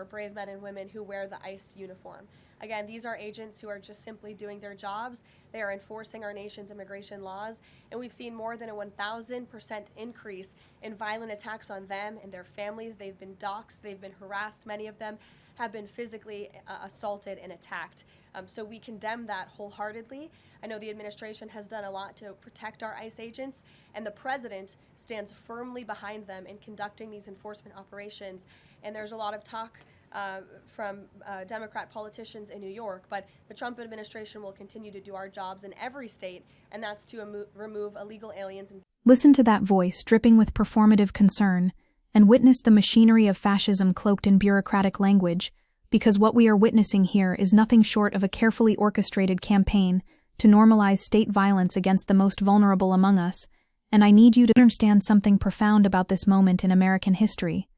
our brave men and women who wear the ICE uniform. Again, these are agents who are just simply doing their jobs. They are enforcing our nation's immigration laws, and we've seen more than a 1,000% increase in violent attacks on them and their families. They've been doxxed, they've been harassed, many of them have been physically assaulted and attacked. So we condemn that wholeheartedly. I know the administration has done a lot to protect our ICE agents, and the president stands firmly behind them in conducting these enforcement operations. And there's a lot of talk from Democrat politicians in New York, but the Trump administration will continue to do our jobs in every state, and that's to remove illegal aliens. Listen to that voice dripping with performative concern, and witness the machinery of fascism cloaked in bureaucratic language, because what we are witnessing here is nothing short of a carefully orchestrated campaign to normalize state violence against the most vulnerable among us. And I need you to understand something profound about this moment in American history.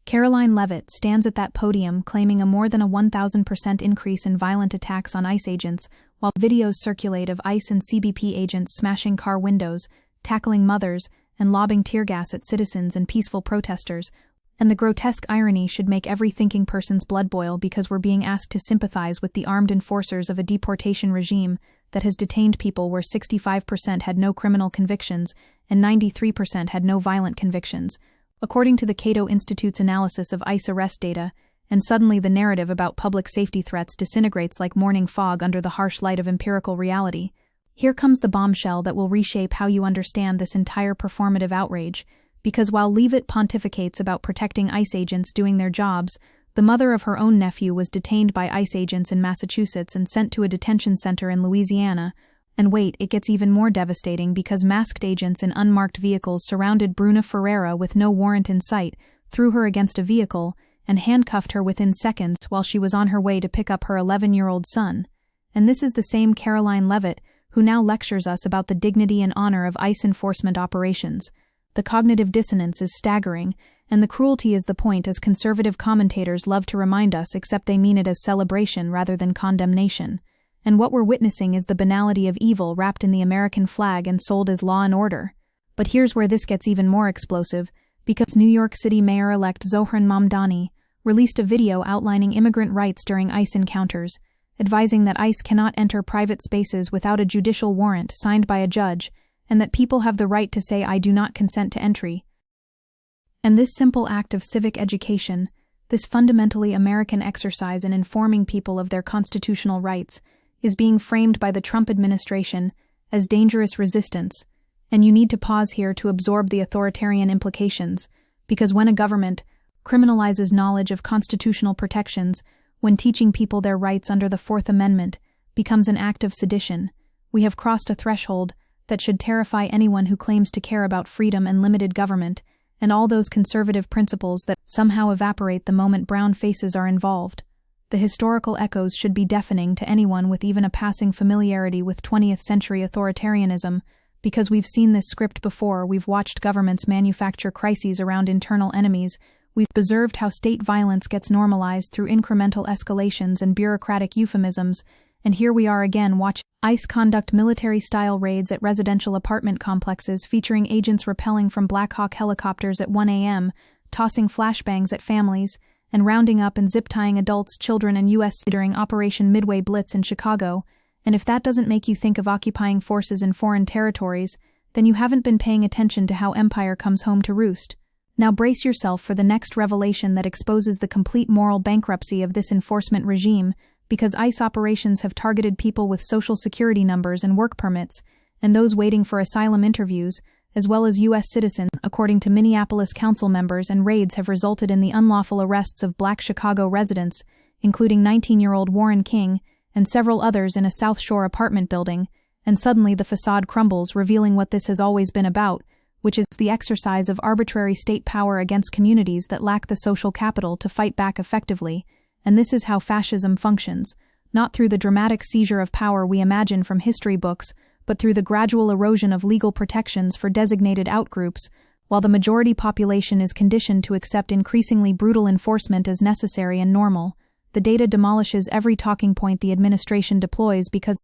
Karoline Leavitt stands at that podium claiming a more than a 1,000% increase in violent attacks on ICE agents, while videos circulate of ICE and CBP agents smashing car windows, tackling mothers, and lobbing tear gas at citizens and peaceful protesters. And the grotesque irony should make every thinking person's blood boil, because we're being asked to sympathize with the armed enforcers of a deportation regime that has detained people where 65% had no criminal convictions and 93% had no violent convictions, according to the Cato Institute's analysis of ICE arrest data. And suddenly the narrative about public safety threats disintegrates like morning fog under the harsh light of empirical reality. Here comes the bombshell that will reshape how you understand this entire performative outrage, because while Leavitt pontificates about protecting ICE agents doing their jobs, the mother of her own nephew was detained by ICE agents in Massachusetts and sent to a detention center in Louisiana. And wait, it gets even more devastating, because masked agents in unmarked vehicles surrounded Bruna Ferreira with no warrant in sight, threw her against a vehicle, and handcuffed her within seconds while she was on her way to pick up her 11-year-old son. And this is the same Karoline Leavitt who now lectures us about the dignity and honor of ICE enforcement operations. The cognitive dissonance is staggering, and the cruelty is the point, as conservative commentators love to remind us, except they mean it as celebration rather than condemnation. And what we're witnessing is the banality of evil wrapped in the American flag and sold as law and order. But here's where this gets even more explosive, because New York City Mayor-elect Zohran Mamdani released a video outlining immigrant rights during ICE encounters, advising that ICE cannot enter private spaces without a judicial warrant signed by a judge, and that people have the right to say, "I do not consent to entry." And this simple act of civic education, this fundamentally American exercise in informing people of their constitutional rights, is being framed by the Trump administration as dangerous resistance. And you need to pause here to absorb the authoritarian implications, because when a government criminalizes knowledge of constitutional protections, when teaching people their rights under the Fourth Amendment becomes an act of sedition, we have crossed a threshold that should terrify anyone who claims to care about freedom and limited government, and all those conservative principles that somehow evaporate the moment brown faces are involved. The historical echoes should be deafening to anyone with even a passing familiarity with 20th century authoritarianism, because we've seen this script before. We've watched governments manufacture crises around internal enemies. We've observed how state violence gets normalized through incremental escalations and bureaucratic euphemisms, and here we are again watching ICE conduct military-style raids at residential apartment complexes featuring agents rappelling from Black Hawk helicopters at 1 a.m., tossing flashbangs at families, and rounding up and zip-tying adults, children, and U.S. during Operation Midway Blitz in Chicago. And if that doesn't make you think of occupying forces in foreign territories, then you haven't been paying attention to how empire comes home to roost. Now brace yourself for the next revelation that exposes the complete moral bankruptcy of this enforcement regime, because ICE operations have targeted people with social security numbers and work permits, and those waiting for asylum interviews, as well as U.S. citizens, according to Minneapolis council members, and raids have resulted in the unlawful arrests of Black Chicago residents, including 19-year-old Warren King, and several others in a South Shore apartment building, and suddenly the facade crumbles, revealing what this has always been about, which is the exercise of arbitrary state power against communities that lack the social capital to fight back effectively. And this is how fascism functions, not through the dramatic seizure of power we imagine from history books, but through the gradual erosion of legal protections for designated outgroups, while the majority population is conditioned to accept increasingly brutal enforcement as necessary and normal. The data demolishes every talking point the administration deploys, because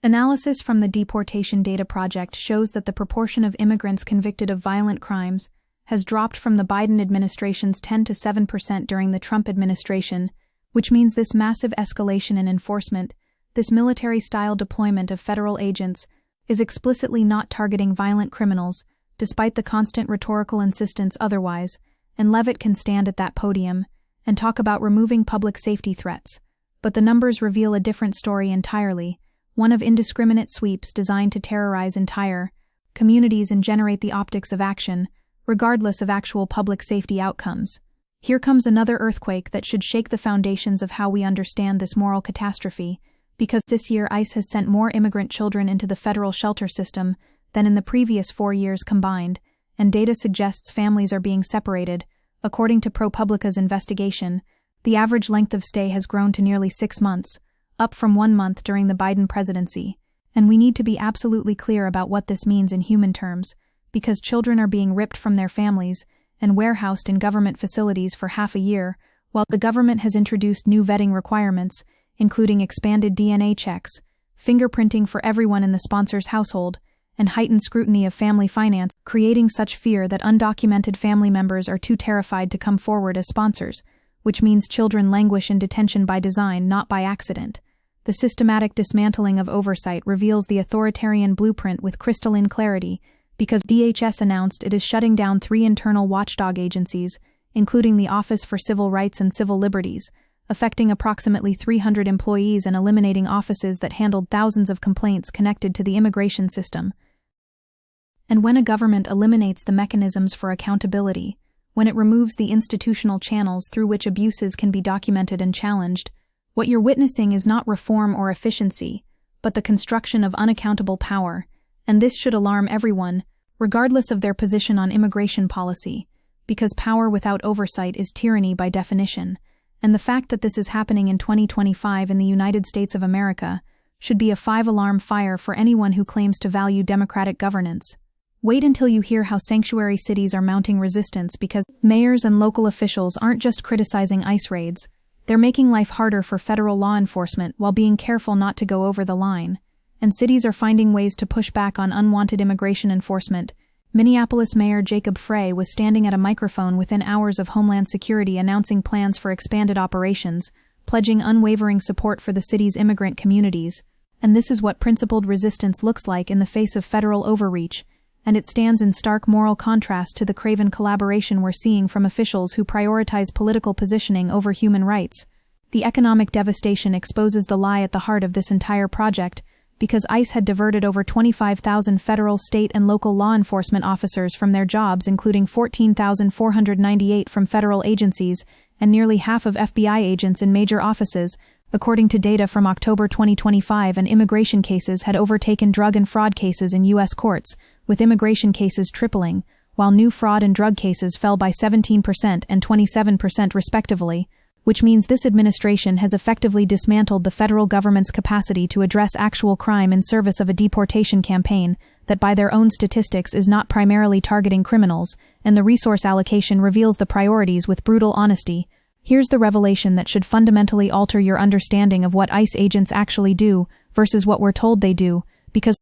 analysis from the Deportation Data Project shows that the proportion of immigrants convicted of violent crimes has dropped from the Biden administration's 10 to 7% during the Trump administration, which means this massive escalation in enforcement, this military-style deployment of federal agents, is explicitly not targeting violent criminals, despite the constant rhetorical insistence otherwise, and Leavitt can stand at that podium and talk about removing public safety threats. But the numbers reveal a different story entirely, one of indiscriminate sweeps designed to terrorize entire communities and generate the optics of action, regardless of actual public safety outcomes. Here comes another earthquake that should shake the foundations of how we understand this moral catastrophe, because this year ICE has sent more immigrant children into the federal shelter system than in the previous 4 years combined, and data suggests families are being separated. According to ProPublica's investigation, the average length of stay has grown to nearly 6 months, up from 1 month during the Biden presidency. And we need to be absolutely clear about what this means in human terms, because children are being ripped from their families and warehoused in government facilities for half a year, while the government has introduced new vetting requirements, including expanded DNA checks, fingerprinting for everyone in the sponsor's household, and heightened scrutiny of family finance, creating such fear that undocumented family members are too terrified to come forward as sponsors, which means children languish in detention by design, not by accident. The systematic dismantling of oversight reveals the authoritarian blueprint with crystalline clarity, because DHS announced it is shutting down 3 internal watchdog agencies, including the Office for Civil Rights and Civil Liberties, affecting approximately 300 employees and eliminating offices that handled thousands of complaints connected to the immigration system. And when a government eliminates the mechanisms for accountability, when it removes the institutional channels through which abuses can be documented and challenged, what you're witnessing is not reform or efficiency, but the construction of unaccountable power, and this should alarm everyone, regardless of their position on immigration policy, because power without oversight is tyranny by definition, and the fact that this is happening in 2025 in the United States of America should be a 5-alarm fire for anyone who claims to value democratic governance. Wait until you hear how sanctuary cities are mounting resistance because mayors and local officials aren't just criticizing ICE raids, they're making life harder for federal law enforcement while being careful not to go over the line. And cities are finding ways to push back on unwanted immigration enforcement. Minneapolis Mayor Jacob Frey was standing at a microphone within hours of Homeland Security announcing plans for expanded operations, pledging unwavering support for the city's immigrant communities. And this is what principled resistance looks like in the face of federal overreach, and it stands in stark moral contrast to the craven collaboration we're seeing from officials who prioritize political positioning over human rights. The economic devastation exposes the lie at the heart of this entire project, because ICE had diverted over 25,000 federal, state, and local law enforcement officers from their jobs, including 14,498 from federal agencies and nearly half of FBI agents in major offices, according to data from October 2025, and immigration cases had overtaken drug and fraud cases in U.S. courts, with immigration cases tripling, while new fraud and drug cases fell by 17% and 27% respectively, which means this administration has effectively dismantled the federal government's capacity to address actual crime in service of a deportation campaign that by their own statistics is not primarily targeting criminals, and the resource allocation reveals the priorities with brutal honesty. Here's the revelation that should fundamentally alter your understanding of what ICE agents actually do versus what we're told they do, because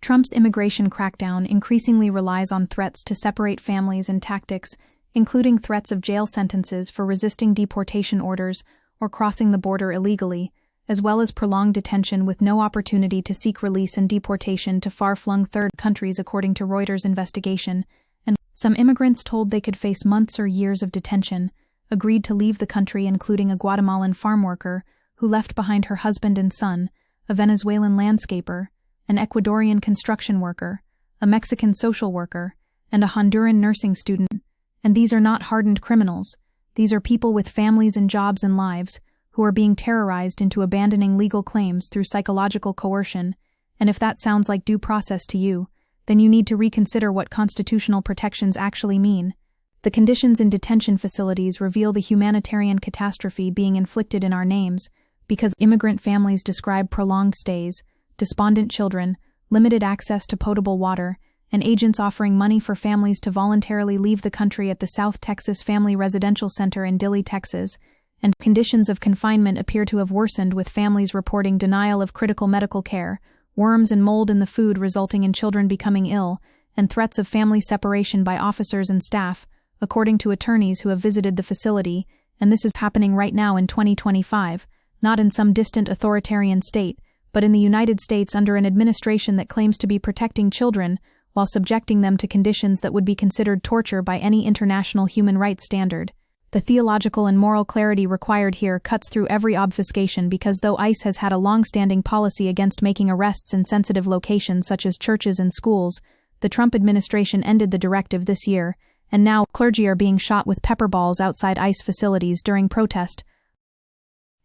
Trump's immigration crackdown increasingly relies on threats to separate families and tactics, including threats of jail sentences for resisting deportation orders or crossing the border illegally, as well as prolonged detention with no opportunity to seek release and deportation to far-flung third countries, according to Reuters' investigation. And some immigrants told they could face months or years of detention agreed to leave the country, including a Guatemalan farm worker who left behind her husband and son, a Venezuelan landscaper, an Ecuadorian construction worker, a Mexican social worker, and a Honduran nursing student. And these are not hardened criminals. These are people with families and jobs and lives who are being terrorized into abandoning legal claims through psychological coercion. And if that sounds like due process to you, then you need to reconsider what constitutional protections actually mean. The conditions in detention facilities reveal the humanitarian catastrophe being inflicted in our names, because immigrant families describe prolonged stays, despondent children, limited access to potable water, and agents offering money for families to voluntarily leave the country at the South Texas Family Residential Center in Dilley, Texas, and conditions of confinement appear to have worsened, with families reporting denial of critical medical care, worms and mold in the food resulting in children becoming ill, and threats of family separation by officers and staff, according to attorneys who have visited the facility, and this is happening right now in 2025, not in some distant authoritarian state, but in the United States under an administration that claims to be protecting children while subjecting them to conditions that would be considered torture by any international human rights standard. The theological and moral clarity required here cuts through every obfuscation because though ICE has had a long-standing policy against making arrests in sensitive locations such as churches and schools, the Trump administration ended the directive this year, and now clergy are being shot with pepper balls outside ICE facilities during protest,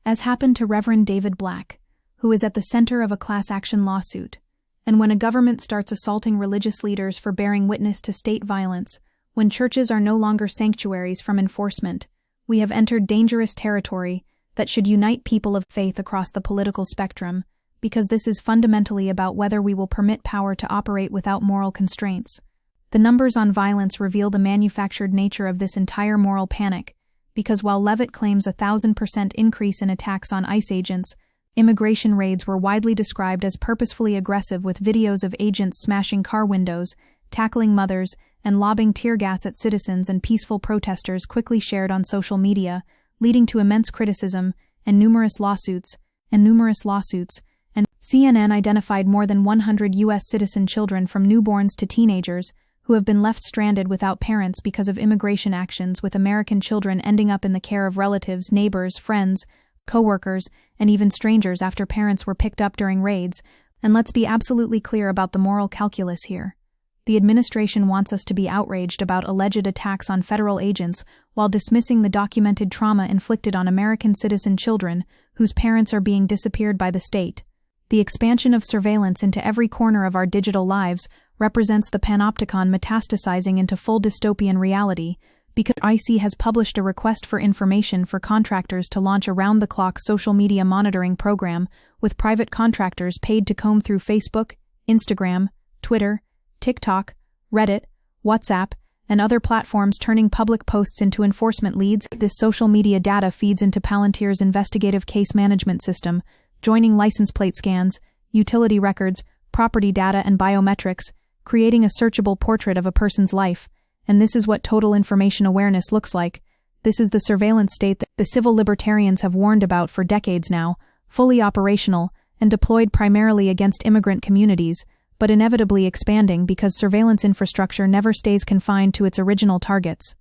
as happened to Reverend David Black, who is at the center of a class action lawsuit. And when a government starts assaulting religious leaders for bearing witness to state violence, when churches are no longer sanctuaries from enforcement, we have entered dangerous territory that should unite people of faith across the political spectrum, because this is fundamentally about whether we will permit power to operate without moral constraints. The numbers on violence reveal the manufactured nature of this entire moral panic, because while Leavitt claims a 1,000% increase in attacks on ICE agents, immigration raids were widely described as purposefully aggressive with videos of agents smashing car windows, tackling mothers, and lobbing tear gas at citizens and peaceful protesters quickly shared on social media, leading to immense criticism and numerous lawsuits, and CNN identified more than 100 U.S. citizen children from newborns to teenagers who have been left stranded without parents because of immigration actions, with American children ending up in the care of relatives, neighbors, friends, co-workers, and even strangers after parents were picked up during raids. And let's be absolutely clear about the moral calculus here. The administration wants us to be outraged about alleged attacks on federal agents while dismissing the documented trauma inflicted on American citizen children whose parents are being disappeared by the state. The expansion of surveillance into every corner of our digital lives represents the panopticon metastasizing into full dystopian reality, because ICE has published a request for information for contractors to launch a round-the-clock social media monitoring program with private contractors paid to comb through Facebook, Instagram, Twitter, TikTok, Reddit, WhatsApp, and other platforms, turning public posts into enforcement leads. This social media data feeds into Palantir's investigative case management system, joining license plate scans, utility records, property data, and biometrics, creating a searchable portrait of a person's life. And this is what total information awareness looks like. This is the surveillance state that the civil libertarians have warned about for decades now, fully operational and deployed primarily against immigrant communities, but inevitably expanding because surveillance infrastructure never stays confined to its original targets.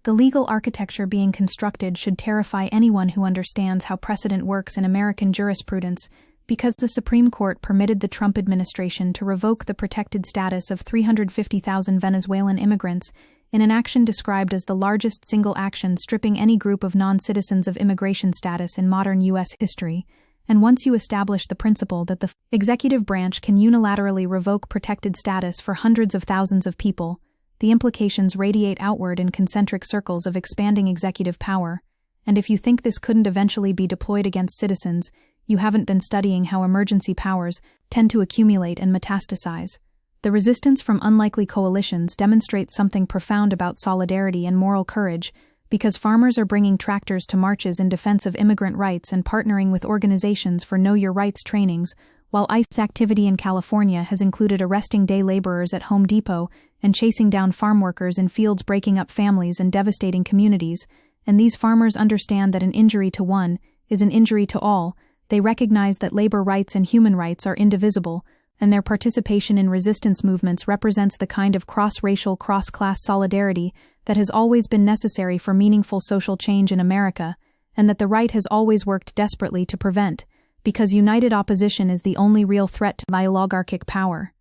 The legal architecture being constructed should terrify anyone who understands how precedent works in American jurisprudence, because the Supreme Court permitted the Trump administration to revoke the protected status of 350,000 Venezuelan immigrants in an action described as the largest single action stripping any group of non-citizens of immigration status in modern U.S. history. And once you establish the principle that the executive branch can unilaterally revoke protected status for hundreds of thousands of people, the implications radiate outward in concentric circles of expanding executive power. And if you think this couldn't eventually be deployed against citizens, you haven't been studying how emergency powers tend to accumulate and metastasize. The resistance from unlikely coalitions demonstrates something profound about solidarity and moral courage, because farmers are bringing tractors to marches in defense of immigrant rights and partnering with organizations for Know Your Rights trainings, while ICE activity in California has included arresting day laborers at Home Depot and chasing down farm workers in fields, breaking up families and devastating communities. And these farmers understand that an injury to one is an injury to all. They recognize that labor rights and human rights are indivisible, and their participation in resistance movements represents the kind of cross-racial, cross-class solidarity that has always been necessary for meaningful social change in America, and that the right has always worked desperately to prevent, because united opposition is the only real threat to oligarchic power.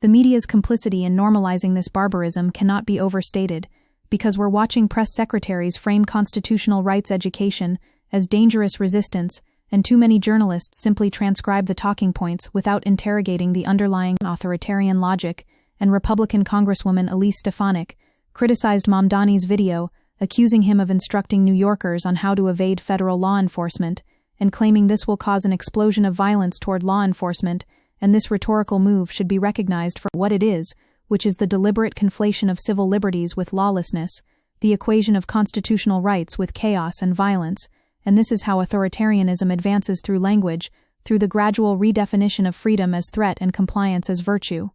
The media's complicity in normalizing this barbarism cannot be overstated, because we're watching press secretaries frame constitutional rights education as dangerous resistance, and too many journalists simply transcribe the talking points without interrogating the underlying authoritarian logic. And Republican Congresswoman Elise Stefanik criticized Mamdani's video, accusing him of instructing New Yorkers on how to evade federal law enforcement, and claiming this will cause an explosion of violence toward law enforcement, and this rhetorical move should be recognized for what it is, which is the deliberate conflation of civil liberties with lawlessness, the equation of constitutional rights with chaos and violence. And this is how authoritarianism advances through language, through the gradual redefinition of freedom as threat and compliance as virtue.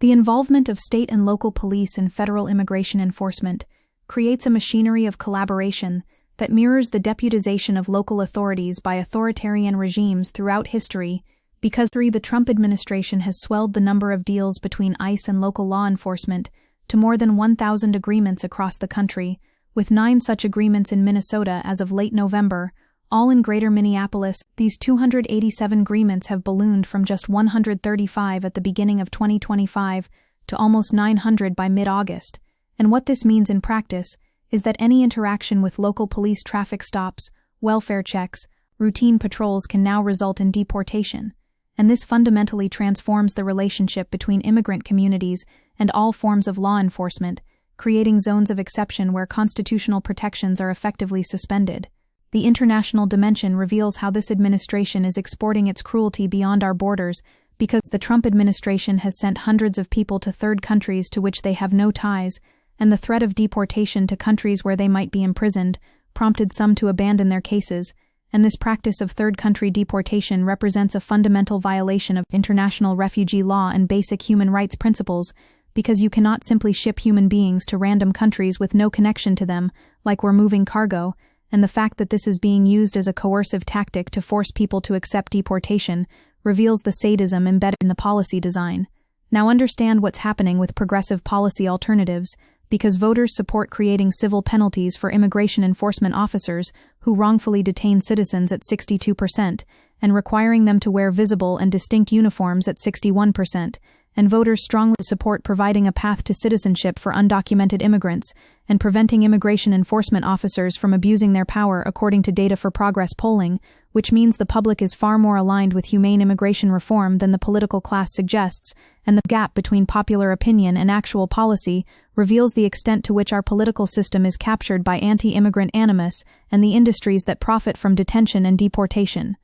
The involvement of state and local police in federal immigration enforcement creates a machinery of collaboration that mirrors the deputization of local authorities by authoritarian regimes throughout history, because the Trump administration has swelled the number of deals between ICE and local law enforcement to more than 1,000 agreements across the country, with 9 such agreements in Minnesota as of late November, all in Greater Minneapolis. These 287 agreements have ballooned from just 135 at the beginning of 2025 to almost 900 by mid-August, and what this means in practice is that any interaction with local police traffic stops, welfare checks, routine patrols can now result in deportation, and this fundamentally transforms the relationship between immigrant communities and all forms of law enforcement, creating zones of exception where constitutional protections are effectively suspended. The international dimension reveals how this administration is exporting its cruelty beyond our borders, because the Trump administration has sent hundreds of people to third countries to which they have no ties, and the threat of deportation to countries where they might be imprisoned prompted some to abandon their cases, and this practice of third country deportation represents a fundamental violation of international refugee law and basic human rights principles, because you cannot simply ship human beings to random countries with no connection to them, like we're moving cargo, and the fact that this is being used as a coercive tactic to force people to accept deportation reveals the sadism embedded in the policy design. Now understand what's happening with progressive policy alternatives, because voters support creating civil penalties for immigration enforcement officers who wrongfully detain citizens at 62%, and requiring them to wear visible and distinct uniforms at 61%, and voters strongly support providing a path to citizenship for undocumented immigrants, and preventing immigration enforcement officers from abusing their power according to Data for Progress polling, which means the public is far more aligned with humane immigration reform than the political class suggests, and the gap between popular opinion and actual policy reveals the extent to which our political system is captured by anti-immigrant animus and the industries that profit from detention and deportation.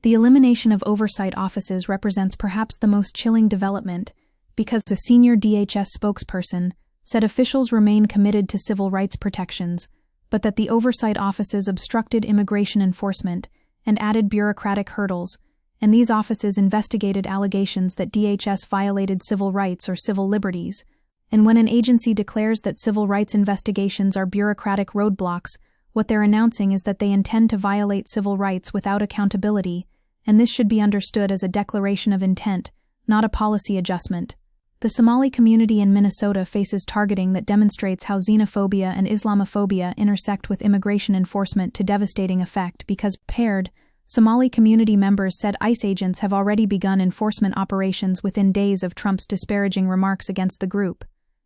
The elimination of oversight offices represents perhaps the most chilling development, because a senior DHS spokesperson said officials remain committed to civil rights protections, but that the oversight offices obstructed immigration enforcement and added bureaucratic hurdles, and these offices investigated allegations that DHS violated civil rights or civil liberties. And when an agency declares that civil rights investigations are bureaucratic roadblocks, what they're announcing is that they intend to violate civil rights without accountability, and this should be understood as a declaration of intent, not a policy adjustment. The Somali community in Minnesota faces targeting that demonstrates how xenophobia and Islamophobia intersect with immigration enforcement to devastating effect because, paired, Somali community members said ICE agents have already begun enforcement operations within days of Trump's disparaging remarks against the group.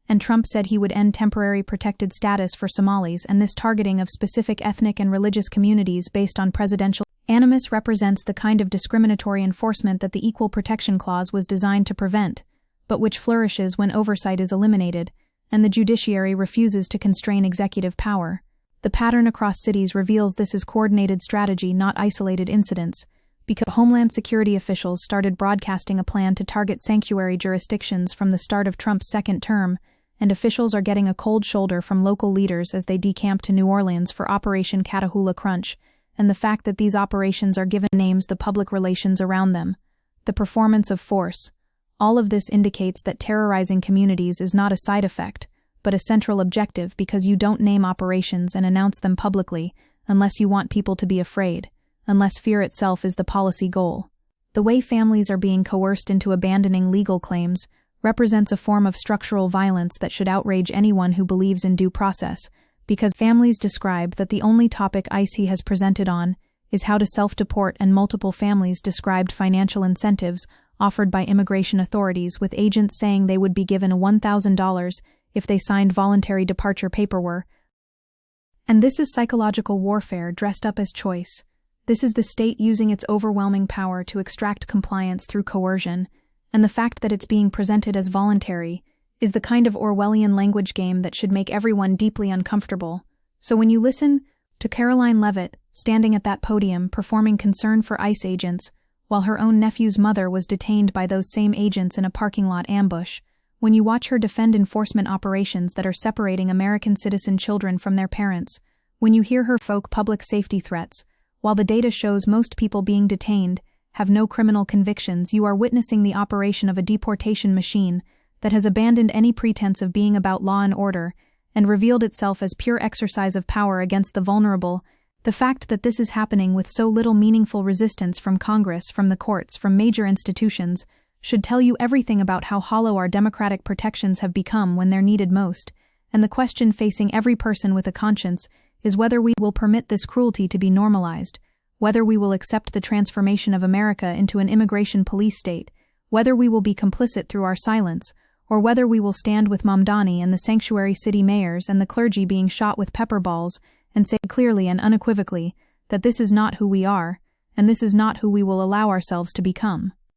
And Trump said he would end temporary protected status for Somalis, and this targeting of specific ethnic and religious communities based on presidential animus represents the kind of discriminatory enforcement that the Equal Protection Clause was designed to prevent, but which flourishes when oversight is eliminated, and the judiciary refuses to constrain executive power. The pattern across cities reveals this is coordinated strategy, not isolated incidents, because Homeland Security officials started broadcasting a plan to target sanctuary jurisdictions from the start of Trump's second term, and officials are getting a cold shoulder from local leaders as they decamp to New Orleans for Operation Catahoula Crunch, and the fact that these operations are given names the public relations around them. The performance of force. All of this indicates that terrorizing communities is not a side effect, but a central objective, because you don't name operations and announce them publicly unless you want people to be afraid, unless fear itself is the policy goal. The way families are being coerced into abandoning legal claims represents a form of structural violence that should outrage anyone who believes in due process, because families describe that the only topic ICE has presented on is how to self-deport, and multiple families described financial incentives offered by immigration authorities, with agents saying they would be given $1,000 if they signed voluntary departure paperwork. And this is psychological warfare dressed up as choice. This is the state using its overwhelming power to extract compliance through coercion, and the fact that it's being presented as voluntary is the kind of Orwellian language game that should make everyone deeply uncomfortable. So when you listen to Karoline Leavitt standing at that podium performing concern for ICE agents, while her own nephew's mother was detained by those same agents in a parking lot ambush, when you watch her defend enforcement operations that are separating American citizen children from their parents, when you hear her invoke public safety threats, while the data shows most people being detained have no criminal convictions, you are witnessing the operation of a deportation machine that has abandoned any pretense of being about law and order and revealed itself as pure exercise of power against the vulnerable. The fact that this is happening with so little meaningful resistance from Congress, from the courts, from major institutions, should tell you everything about how hollow our democratic protections have become when they're needed most, and the question facing every person with a conscience is whether we will permit this cruelty to be normalized, whether we will accept the transformation of America into an immigration police state, whether we will be complicit through our silence, or whether we will stand with Mamdani and the sanctuary city mayors and the clergy being shot with pepper balls and say clearly and unequivocally that this is not who we are, and this is not who we will allow ourselves to become.